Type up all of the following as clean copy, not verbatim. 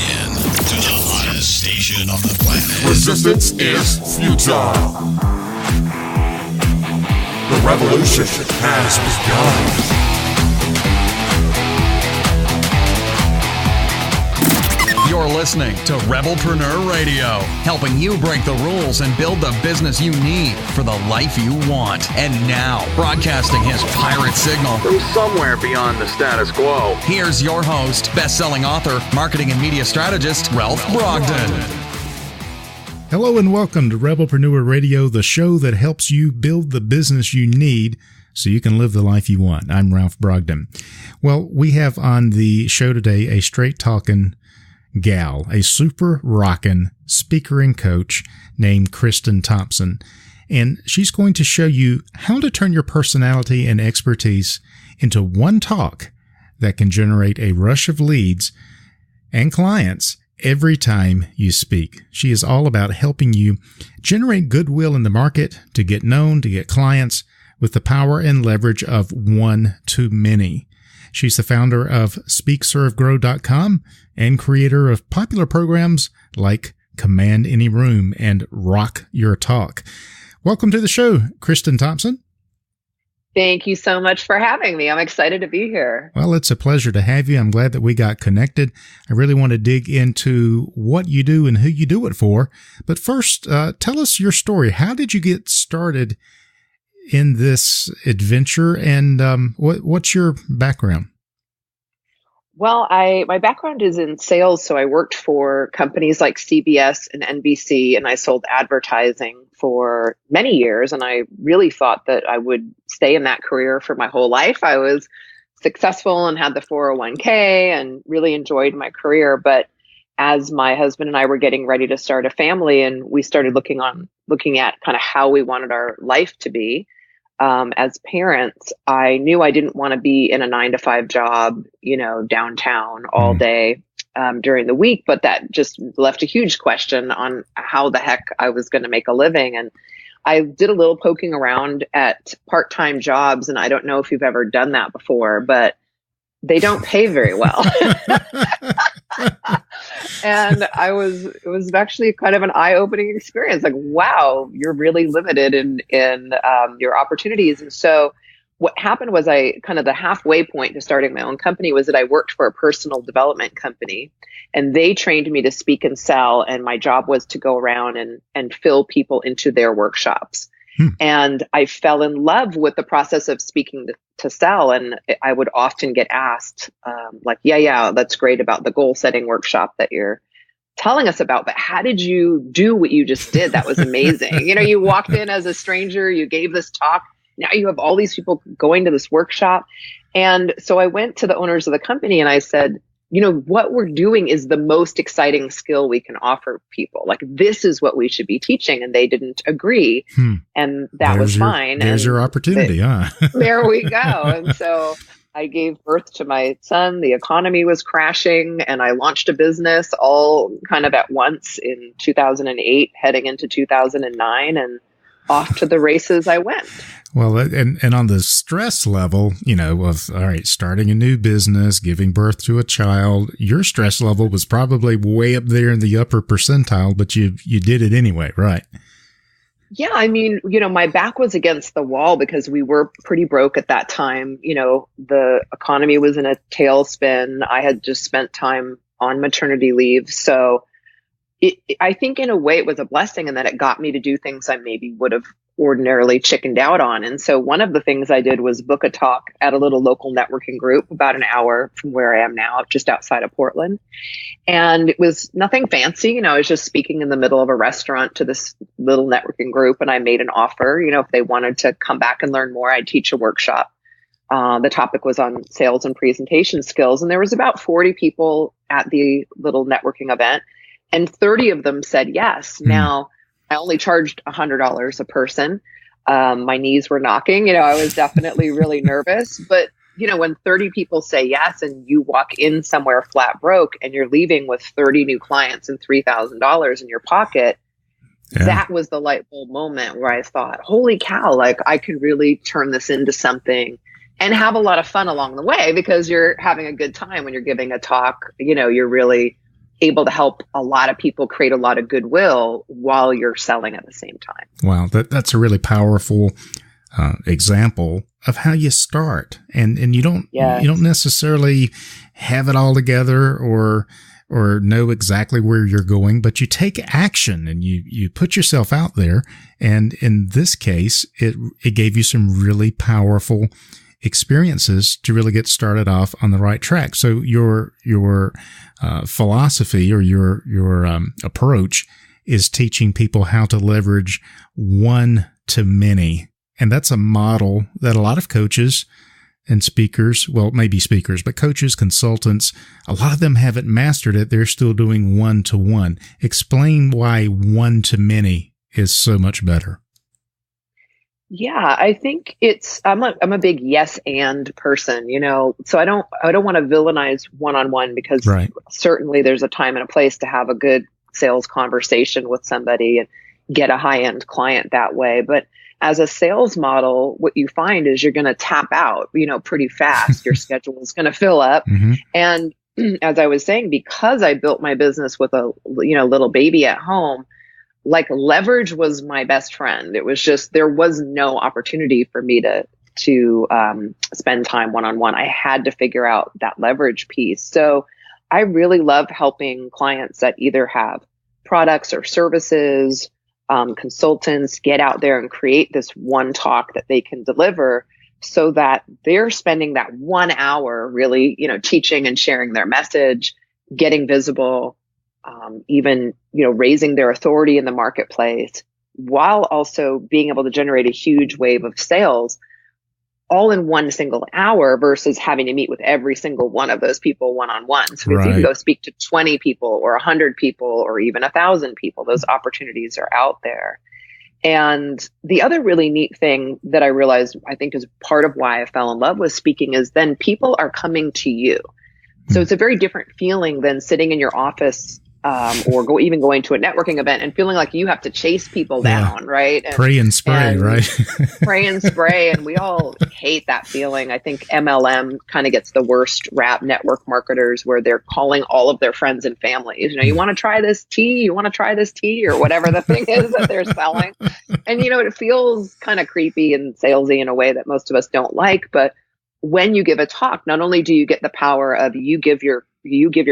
in to the hottest station on the planet. Resistance is futile. The revolution has begun. You're listening to Rebelpreneur Radio, helping you break the rules and build the business you need for the life you want. And now, broadcasting his pirate signal from somewhere beyond the status quo, here's your host, best-selling author, marketing and media strategist, Ralph Brogden. Hello and welcome to Rebelpreneur Radio, the show that helps you build the business you need so you can live the life you want. I'm Ralph Brogden. Well, we have on the show today a straight-talkin gal, a super-rockin speaker and coach named Kristin Thompson. And she's going to show you how to turn your personality and expertise into one talk that can generate a rush of leads and clients every time you speak. She is all about helping you generate goodwill in the market, to get known, to get clients with the power and leverage of one to many. She's the founder of SpeakServeGrow.com and creator of popular programs like Command Any Room and Rock Your Talk. Welcome to the show, Kristin Thompson. Thank you so much for having me. I'm excited to be here. Well, it's a pleasure to have you. I'm glad that we got connected. I really want to dig into what you do and who you do it for. But first, tell us your story. How did you get started in this adventure, and what's your background? Well, my background is in sales, so I worked for companies like CBS and NBC, and I sold advertising for many years, and I really thought that I would stay in that career for my whole life. I was successful and had the 401k and really enjoyed my career, but as my husband and I were getting ready to start a family and we started looking at kind of how we wanted our life to be, as parents, I knew I didn't want to be in a 9-to-5 job, downtown all day during the week, but that just left a huge question on how the heck I was going to make a living. And I did a little poking around at part-time jobs, and I don't know if you've ever done that before, but they don't pay very well. And it was actually kind of an eye-opening experience. Like, wow, you're really limited in your opportunities. And so what happened was the halfway point to starting my own company was that I worked for a personal development company, and they trained me to speak and sell. And my job was to go around and fill people into their workshops. And I fell in love with the process of speaking to sell. And I would often get asked, yeah, that's great about the goal setting workshop that you're telling us about, but how did you do what you just did? That was amazing. You walked in as a stranger, you gave this talk. Now you have all these people going to this workshop. And so I went to the owners of the company and I said, what we're doing is the most exciting skill we can offer people. Like, this is what we should be teaching. And they didn't agree. And that was fine. There's your opportunity, huh? There we go. And so I gave birth to my son. The economy was crashing and I launched a business all kind of at once in 2008, heading into 2009, and off to the races I went. Well, and on the stress level, of, all right, starting a new business, giving birth to a child, your stress level was probably way up there in the upper percentile, but you did it anyway, right? Yeah. I mean, my back was against the wall because we were pretty broke at that time. The economy was in a tailspin. I had just spent time on maternity leave. So I think in a way it was a blessing in that it got me to do things I maybe would have ordinarily chickened out on. And so one of the things I did was book a talk at a little local networking group about an hour from where I am now, just outside of Portland. And it was nothing fancy. I was just speaking in the middle of a restaurant to this little networking group. And I made an offer, if they wanted to come back and learn more, I'd teach a workshop. The topic was on sales and presentation skills. And there was about 40 people at the little networking event, and 30 of them said yes. Now, I only charged $100 a person. My knees were knocking. I was definitely really nervous. But, when 30 people say yes and you walk in somewhere flat broke and you're leaving with 30 new clients and $3,000 in your pocket, that was the light bulb moment where I thought, holy cow, like I could really turn this into something and have a lot of fun along the way, because you're having a good time when you're giving a talk. You're really able to help a lot of people create a lot of goodwill while you're selling at the same time. Wow, that's a really powerful example of how you start, and you don't necessarily have it all together or know exactly where you're going, but you take action and you put yourself out there. And in this case, it gave you some really powerful experiences to really get started off on the right track. So your philosophy or your approach is teaching people how to leverage one to many. And that's a model that a lot of coaches and speakers, well, maybe speakers, but coaches, consultants, a lot of them haven't mastered it. They're still doing one to one. Explain why one to many is so much better. Yeah, I think I'm a big yes and person, so I don't want to villainize one-on-one, because certainly there's a time and a place to have a good sales conversation with somebody and get a high-end client that way. But as a sales model, what you find is you're going to tap out, pretty fast. Your schedule is going to fill up. Mm-hmm. And as I was saying, because I built my business with a, little baby at home, like leverage was my best friend. It was just, there was no opportunity for me to spend time one-on-one. I had to figure out that leverage piece. So I really love helping clients that either have products or services, consultants, get out there and create this one talk that they can deliver, so that they're spending that 1 hour really, teaching and sharing their message, getting visible, even, raising their authority in the marketplace, while also being able to generate a huge wave of sales all in one single hour, versus having to meet with every single one of those people one-on-one. So if you can go speak to 20 people or 100 people or even 1,000 people, those opportunities are out there. And the other really neat thing that I realized, I think is part of why I fell in love with speaking, is then people are coming to you. So it's a very different feeling than sitting in your office or even going to a networking event and feeling like you have to chase people down, right? And, pray and spray, right? Pray and spray. And we all hate that feeling. I think MLM kind of gets the worst rap, network marketers, where they're calling all of their friends and families. You want to try this tea? You want to try this tea? Or whatever the thing is that they're selling. And, it feels kind of creepy and salesy in a way that most of us don't like. But when you give a talk, not only do you get the power of you give your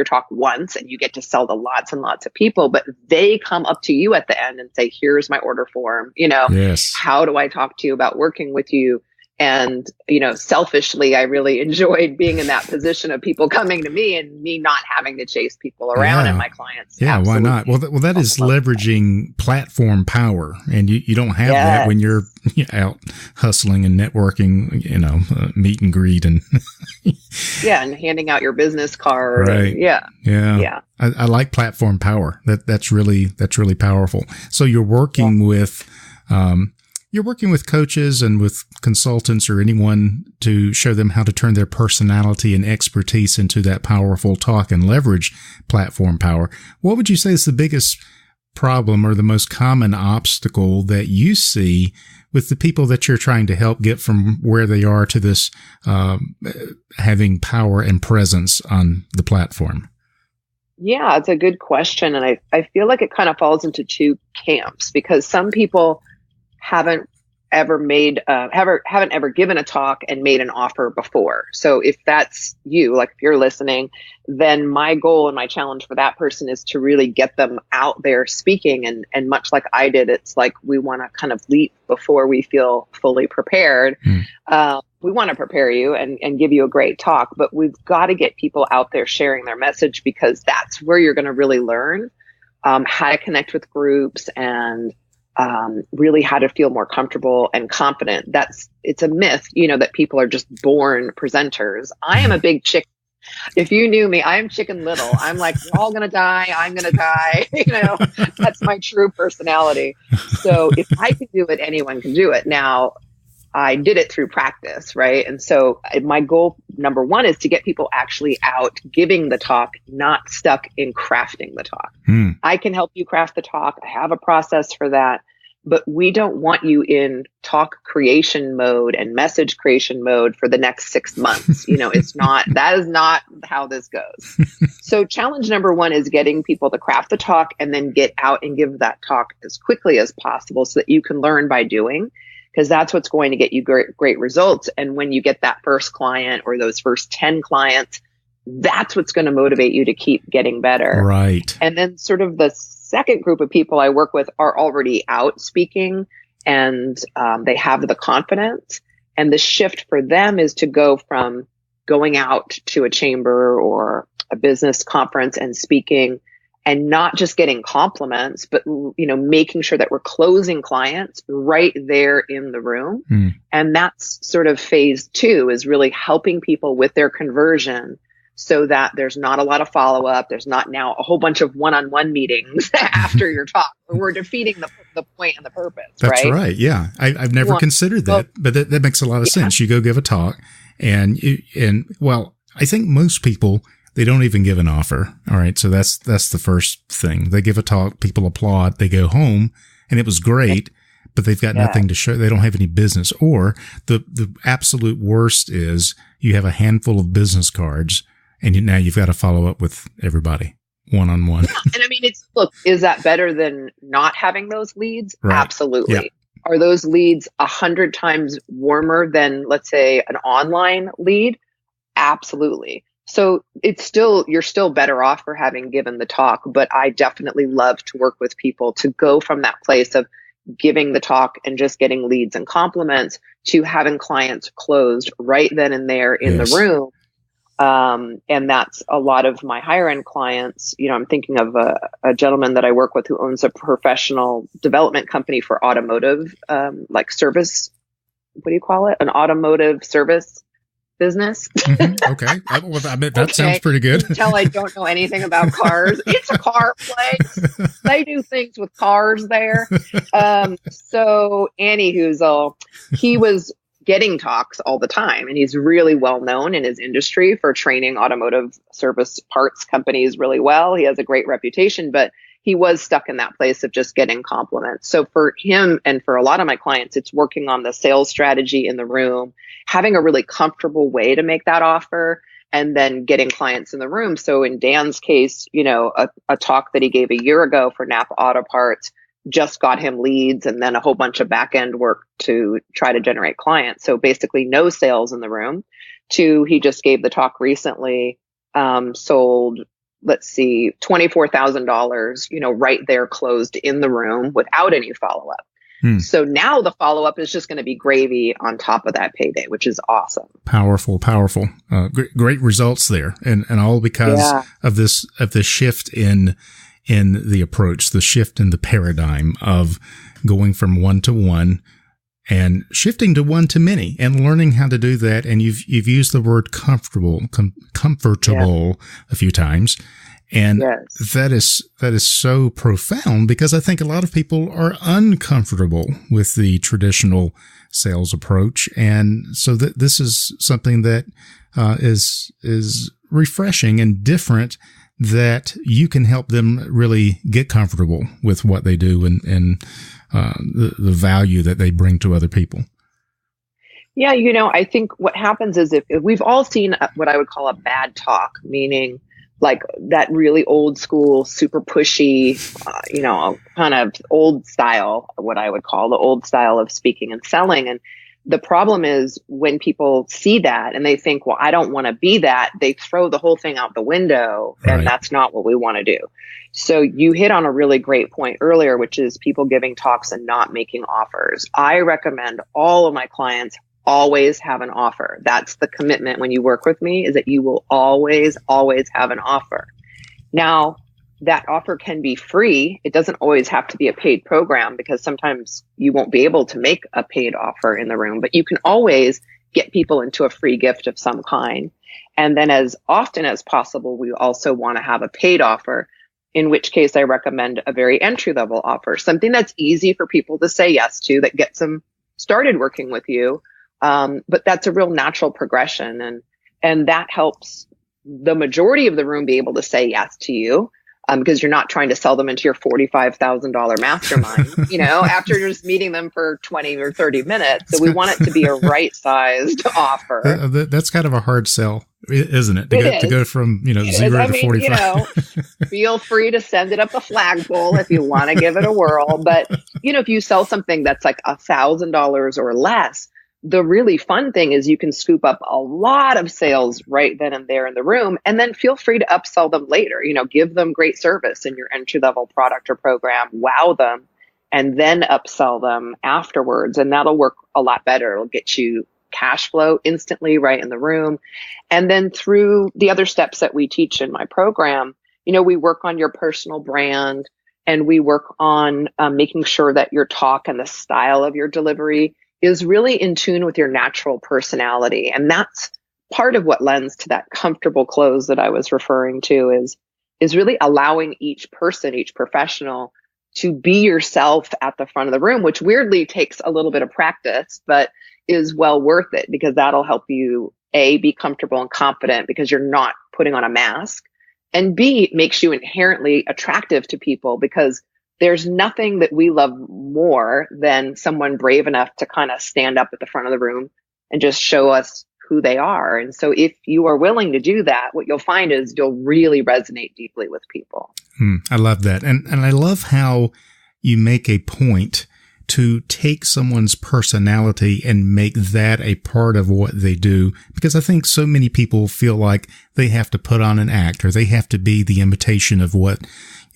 talk once and you get to sell to lots and lots of people, but they come up to you at the end and say, here's my order form. Yes. How do I talk to you about working with you? And, selfishly, I really enjoyed being in that position of people coming to me and me not having to chase people around and my clients. Yeah, why not? Well, that is leveraging platform power. And you don't have that when you're out hustling and networking, meet and greet and and handing out your business card. Right. Yeah. I like platform power. That's really powerful. So you're working with coaches and with consultants or anyone to show them how to turn their personality and expertise into that powerful talk and leverage platform power. What would you say is the biggest problem or the most common obstacle that you see with the people that you're trying to help get from where they are to this having power and presence on the platform? Yeah, it's a good question. And I feel like it kind of falls into two camps, because some people haven't ever given a talk and made an offer before. So if that's you, like if you're listening, then my goal and my challenge for that person is to really get them out there speaking. And much like I did, it's like we want to kind of leap before we feel fully prepared. We want to prepare you and give you a great talk, but we've got to get people out there sharing their message, because that's where you're going to really learn how to connect with groups and really how to feel more comfortable and confident. It's a myth, that people are just born presenters. I am a big chicken. If you knew me, I am Chicken Little. I'm like, we're all going to die. I'm going to die. That's my true personality. So if I can do it, anyone can do it. Now, I did it through practice, right? And so my goal, number one, is to get people actually out giving the talk, not stuck in crafting the talk. I can help you craft the talk. I have a process for that. but we don't want you in talk creation mode and message creation mode for the next 6 months. That is not how this goes. So challenge number 1 is getting people to craft the talk and then get out and give that talk as quickly as possible so that you can learn by doing, because that's what's going to get you great results. And when you get that first client or those first 10 clients, that's what's going to motivate you to keep getting better. Right. And then sort of the second group of people I work with are already out speaking, and they have the confidence. And the shift for them is to go from going out to a chamber or a business conference and speaking and not just getting compliments, but, making sure that we're closing clients right there in the room. And that's sort of phase 2, is really helping people with their conversion, so that there's not a lot of follow-up. There's not now a whole bunch of one-on-one meetings after your talk. We're defeating the point and the purpose, That's right? right. Yeah. I've never considered that, but that makes a lot of sense. You go give a talk and I think most people, they don't even give an offer. All right. So that's the first thing. They give a talk, people applaud, they go home, and it was great, but they've got nothing to show. They don't have any business. Or the absolute worst is you have a handful of business cards, and now you've got to follow up with everybody one-on-one. And I mean, is that better than not having those leads? Right. Absolutely. Yeah. Are those leads 100 times warmer than, let's say, an online lead? Absolutely. So you're still better off for having given the talk, but I definitely love to work with people to go from that place of giving the talk and just getting leads and compliments to having clients closed right then and there in the room. And that's a lot of my higher end clients. I'm thinking of a gentleman that I work with who owns a professional development company for automotive, like service. What do you call it? An automotive service business. Mm-hmm. Okay. I bet that sounds pretty good. You can tell I don't know anything about cars. It's a car place. They do things with cars there. So anywho, he was getting talks all the time, and he's really well known in his industry for training automotive service parts companies really well. He has a great reputation, but he was stuck in that place of just getting compliments. So for him and for a lot of my clients, it's working on the sales strategy in the room, having a really comfortable way to make that offer, and then getting clients in the room. So in Dan's case, a talk that he gave a year ago for Napa Auto Parts just got him leads, and then a whole bunch of back end work to try to generate clients. So basically no sales in the room. He just gave the talk recently, sold, $24,000, right there closed in the room without any follow-up. So now the follow-up is just going to be gravy on top of that payday, which is awesome. Powerful. Great results there. And all because of this shift in the approach, the shift in the paradigm of going from one to one and shifting to one to many, and learning how to do that. And you've used the word comfortable a few times. And that is so profound, because I think a lot of people are uncomfortable with the traditional sales approach. And so this is something that is refreshing and different, that you can help them really get comfortable with what they do and the value that they bring to other people. Yeah, I think what happens is if we've all seen what I would call a bad talk, meaning like that really old school, super pushy, kind of old style, what I would call the old style of speaking and selling. And the problem is when people see that and they think, well, I don't want to be that, they throw the whole thing out the window. Right. And that's not what we want to do. So you hit on a really great point earlier, which is people giving talks and not making offers. I recommend all of my clients always have an offer. That's the commitment when you work with me, is that you will always have an offer. Now, that offer can be free. It doesn't always have to be a paid program, because sometimes you won't be able to make a paid offer in the room, but you can always get people into a free gift of some kind. And then as often as possible, we also want to have a paid offer, in which case I recommend a very entry-level offer, something that's easy for people to say yes to, that gets them started working with you. But that's a real natural progression, and that helps the majority of the room be able to say yes to you. because you're not trying to sell them into your $45,000 mastermind, after just meeting them for 20 or 30 minutes. So we want it to be a right-sized offer. That's kind of a hard sell, isn't it? To go from, 0 to 45. Feel free to send it up the flagpole if you want to give it a whirl. But, if you sell something that's like $1,000 or less, the really fun thing is you can scoop up a lot of sales right then and there in the room, and then feel free to upsell them later. Give them great service in your entry-level product or program, wow them, and then upsell them afterwards. And that'll work a lot better. It'll get you cash flow instantly right in the room. And then through the other steps that we teach in my program, we work on your personal brand, and we work on making sure that your talk and the style of your delivery is really in tune with your natural personality. And that's part of what lends to that comfortable close that I was referring to, is really allowing each person, each professional, to be yourself at the front of the room, which weirdly takes a little bit of practice, but is well worth it, because that'll help you, A, be comfortable and confident because you're not putting on a mask, and B, it makes you inherently attractive to people, because there's nothing that we love more than someone brave enough to kind of stand up at the front of the room and just show us who they are. And so if you are willing to do that, what you'll find is you'll really resonate deeply with people. I love that. And I love how you make a point to take someone's personality and make that a part of what they do, because I think so many people feel like they have to put on an act, or they have to be the imitation of what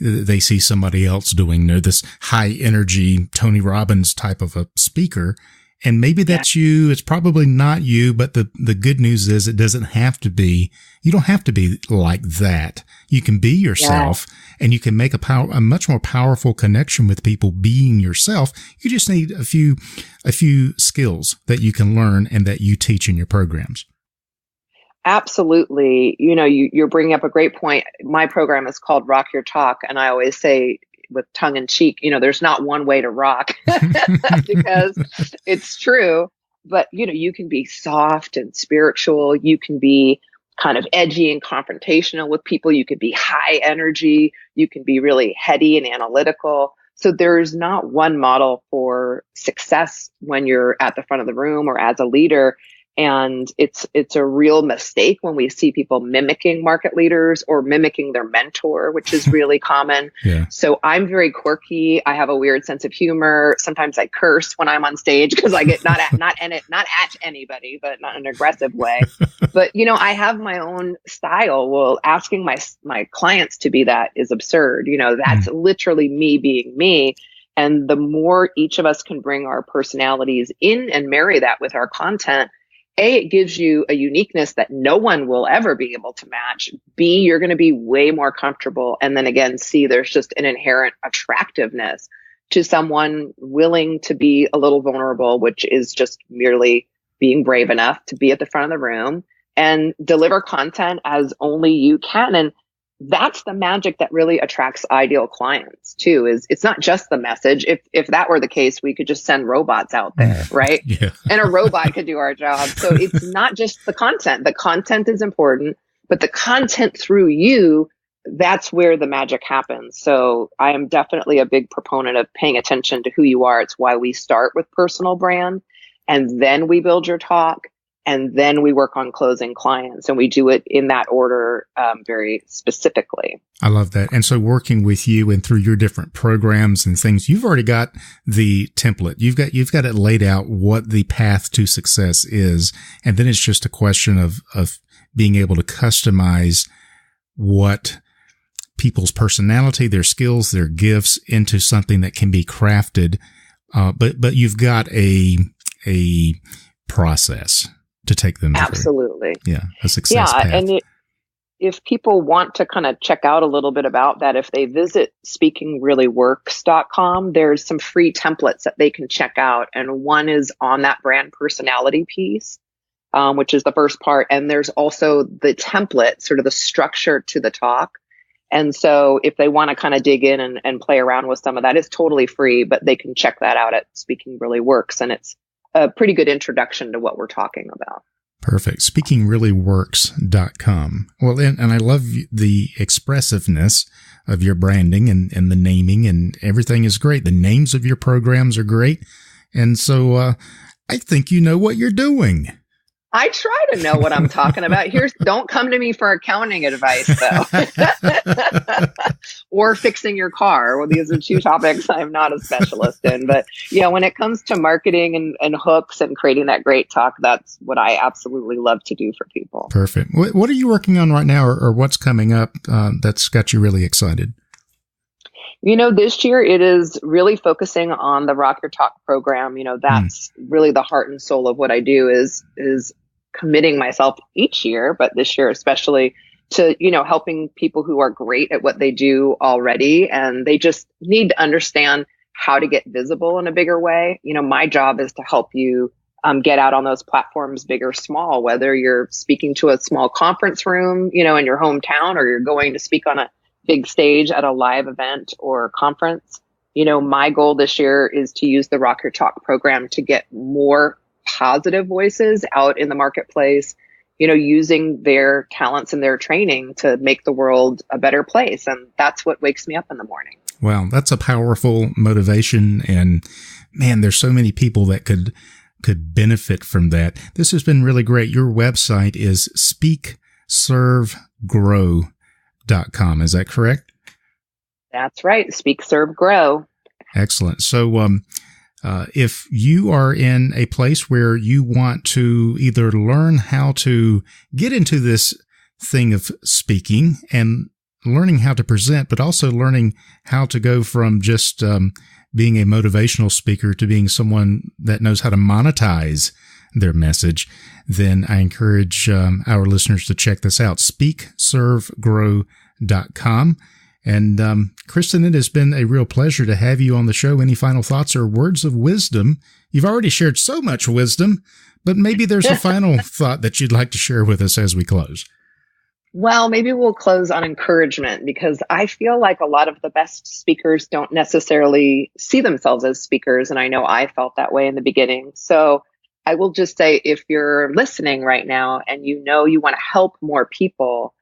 they see somebody else doing. They're this high energy Tony Robbins type of a speaker. And maybe that's you. It's probably not you, but the good news is it doesn't have to be. You don't have to be like that. You can be yourself, and you can make a much more powerful connection with people being yourself. You just need a few skills that you can learn and that you teach in your programs. Absolutely. You're bringing up a great point. My program is called Rock Your Talk. And I always say, with tongue in cheek, there's not one way to rock because it's true. But, you can be soft and spiritual. You can be kind of edgy and confrontational with people. You can be high energy. You can be really heady and analytical. So there's not one model for success when you're at the front of the room or as a leader. And it's a real mistake when we see people mimicking market leaders or mimicking their mentor, which is really common. Yeah. So I'm very quirky. I have a weird sense of humor. Sometimes I curse when I'm on stage because I get not at anybody, but not in an aggressive way. But I have my own style. Well, asking my clients to be that is absurd. That's literally me being me. And the more each of us can bring our personalities in and marry that with our content, A, it gives you a uniqueness that no one will ever be able to match. B, you're going to be way more comfortable. And then again, C, there's just an inherent attractiveness to someone willing to be a little vulnerable, which is just merely being brave enough to be at the front of the room and deliver content as only you can. And that's the magic that really attracts ideal clients too, is it's not just the message. If that were the case, we could just send robots out there, right? Yeah. And a robot could do our job. So it's not just the content. The content is important, but the content through you, that's where the magic happens. So I am definitely a big proponent of paying attention to who you are. It's why we start with personal brand, and then we build your talk. And then we work on closing clients, and we do it in that order very specifically. I love that. And so working with you and through your different programs and things, you've already got the template. You've got it laid out what the path to success is. And then it's just a question of being able to customize what people's personality, their skills, their gifts into something that can be crafted. But you've got a process to take them through. Absolutely. Yeah, a success path. And if people want to kind of check out a little bit about that, if they visit speakingreallyworks.com, there's some free templates that they can check out. And one is on that brand personality piece, which is the first part. And there's also the template, sort of the structure to the talk. And so if they want to kind of dig in and play around with some of that, it's totally free, but they can check that out at Speaking Really Works. And it's a pretty good introduction to what we're talking about. Perfect. SpeakingReallyWorks.com. Well, and I love the expressiveness of your branding and the naming, and everything is great. The names of your programs are great. And so I think you know what you're doing. I try to know what I'm talking about. Don't come to me for accounting advice, though, or fixing your car. Well, these are two topics I'm not a specialist in. But yeah, when it comes to marketing and hooks and creating that great talk, that's what I absolutely love to do for people. Perfect. What are you working on right now, or what's coming up that's got you really excited? This year it is really focusing on the Rock Your Talk program. That's really the heart and soul of what I do is committing myself each year, but this year especially to, helping people who are great at what they do already. And they just need to understand how to get visible in a bigger way. My job is to help you get out on those platforms, big or small, whether you're speaking to a small conference room, in your hometown, or you're going to speak on a big stage at a live event or conference. My goal this year is to use the Rock Your Talk program to get more positive voices out in the marketplace, using their talents and their training to make the world a better place. And that's what wakes me up in the morning. Wow, that's a powerful motivation. And man, there's so many people that could benefit from that. This has been really great. Your website is speakservegrow.com. Is that correct? That's right. Speak, Serve, Grow. Excellent. So, if you are in a place where you want to either learn how to get into this thing of speaking and learning how to present, but also learning how to go from just being a motivational speaker to being someone that knows how to monetize their message, then I encourage our listeners to check this out, speakservegrow.com. And Kristin, it has been a real pleasure to have you on the show. Any final thoughts or words of wisdom? You've already shared so much wisdom, but maybe there's a final thought that you'd like to share with us as we close. Well, maybe we'll close on encouragement, because I feel like a lot of the best speakers don't necessarily see themselves as speakers. And I know I felt that way in the beginning. So I will just say, if you're listening right now and you want to help more people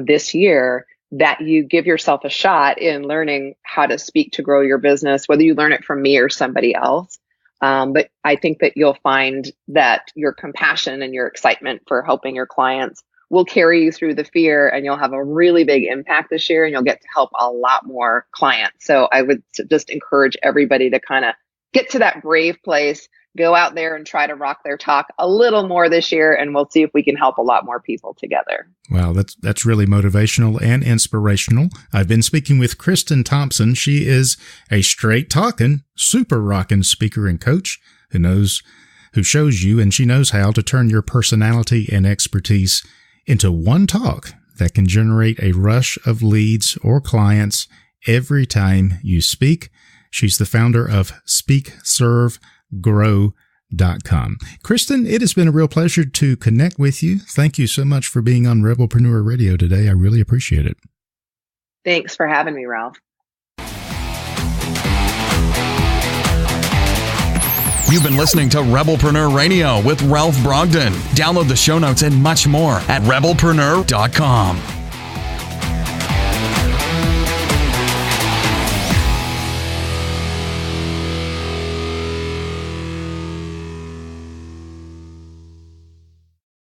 this year, that you give yourself a shot in learning how to speak to grow your business, whether you learn it from me or somebody else. But I think that you'll find that your compassion and your excitement for helping your clients will carry you through the fear, and you'll have a really big impact this year, and you'll get to help a lot more clients. So I would just encourage everybody to kind of get to that brave place, go out there and try to rock their talk a little more this year, and we'll see if we can help a lot more people together. Wow, that's really motivational and inspirational. I've been speaking with Kristin Thompson. She is a straight-talkin, super-rockin speaker and coach who shows you, and she knows how to turn your personality and expertise into one talk that can generate a rush of leads or clients every time you speak. She's the founder of SpeakServeGrow.com. Kristin, it has been a real pleasure to connect with you. Thank you so much for being on Rebelpreneur Radio today. I really appreciate it. Thanks for having me, Ralph. You've been listening to Rebelpreneur Radio with Ralph Brogden. Download the show notes and much more at rebelpreneur.com.